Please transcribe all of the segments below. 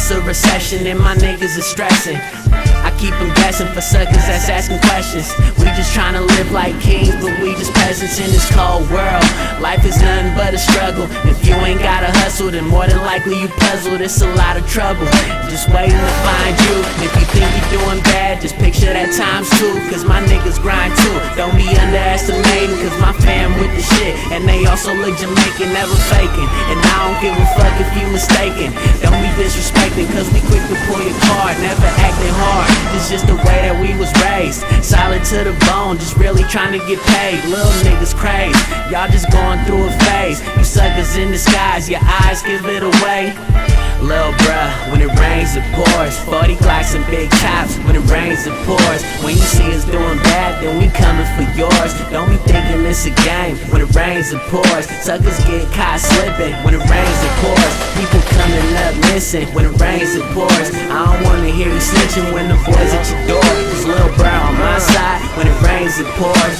It's a recession and my niggas are stressing. I keep them guessing for suckers that's asking questions. We just tryna live like kings, but we just peasants in this cold world. Life is nothing but a struggle. If you ain't gotta hustle, then more than likely you puzzled. It's a lot of trouble, just waiting to find you. If you think you're doing bad, just picture that times two. Cause my niggas grind too. Don't be underestimating, cause my fam with the shit. And they also look Jamaican, never faking. And I don't give a fuck if you mistaken. Don't be disrespecting, cause we quick to pull your card. Never acting hard, it's just the way that we was raised. Solid to the bone, just really trying to get paid. Little niggas crazy, y'all just going through a phase. You suckers in disguise, your eyes give it away. Lil' bruh, when it rains it pours. 40 Glocks and big chops, when it rains it pours. When you see us doing bad, then we coming for yours. Don't be thinking it's a game, when it rains it pours. Suckers get caught slipping, when it rains it pours. People coming up missing, when it rains it pours. I don't wanna hear you snitching when the boys at your door. Cause Lil' bruh on my side, when it rains it pours.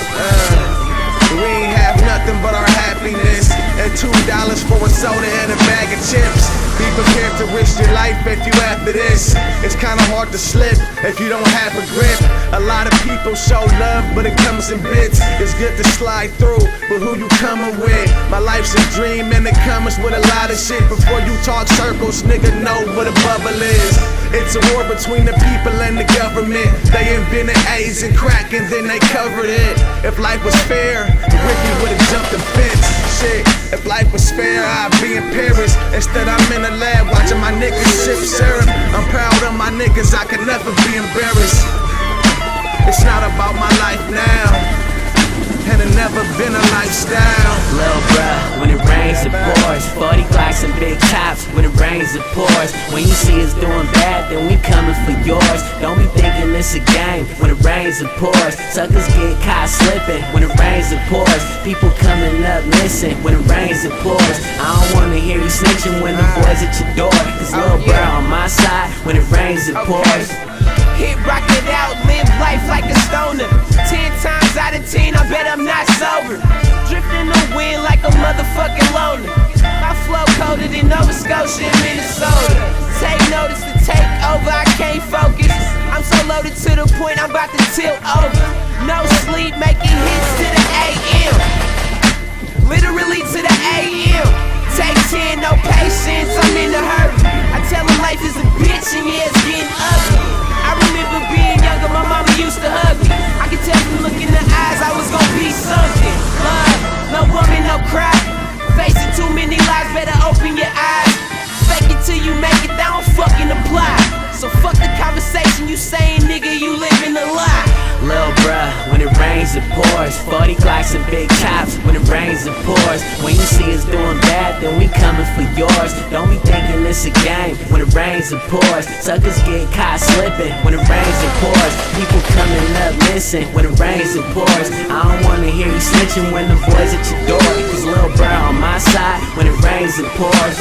We ain't have nothing but our happiness and $2 for a soda and a bag of chips. Be prepared to risk your life if you after this. It's kinda hard to slip if you don't have a grip. A lot of people show love, but it comes in bits. It's good to slide through, but who you coming with? My life's a dream and it comes with a lot of shit. Before you talk circles, nigga, know what a bubble is. It's a war between the people and the government. They invented AIDS and crack and then they covered it. If life was fair, Ricky would've jumped the fence. Shit, if life was fair, I'd be in Paris. Instead, I'm in the lab watching my niggas sip syrup. I'm proud of my niggas, I could never be embarrassed. It's not about my life now, and it never been a lifestyle. Lil' bruh, when it rains it pours. 40 Glocks and big chops, when it rains it pours. When you see us doing bad, then we coming for yours. Don't be thinking it's a game, when it rains it pours. Suckers get caught slipping, when it rains it pours. People coming up missing, when it rains it pours. I don't wanna hear you snitching when the boys at your door. Cause Lil' bruh on my side, when it rains it pours. Hit, rock it out, live life like a stoner. 10 times out of 10, I bet I'm not sober. Drifting the wind like a motherfucking loner. My flow colder than Nova Scotia and Minnesota. Take notice to take over, I can't focus. I'm so loaded to the point I'm about to tilt over. No sleep, making hits to the AM. Literally to the AM. Take 10, no patience, I'm in a hurry. I tell him life is a bitch and yeah, it's getting ugly. I remember being younger, my mama used to hug me. I could tell from look in the eyes I was gonna be something. Love, no woman, no cry. Facing too many lies, better open your eyes. Fake it till you make it, that don't fucking apply. So fuck the conversation you saying, nigga, you living a lie. Lil' bruh, when it rains it pours. 40 Glocks and big chops, when it rains it pours. When you see us doing bad, then we coming for yours. Don't be thinking it's a game, when it rains it pours. Suckers get caught slipping, when it rains it pours. People coming up missing, when it rains it pours. I don't wanna hear you snitching when the boys at your door. Cause Lil' bruh on my side, when it rains it pours.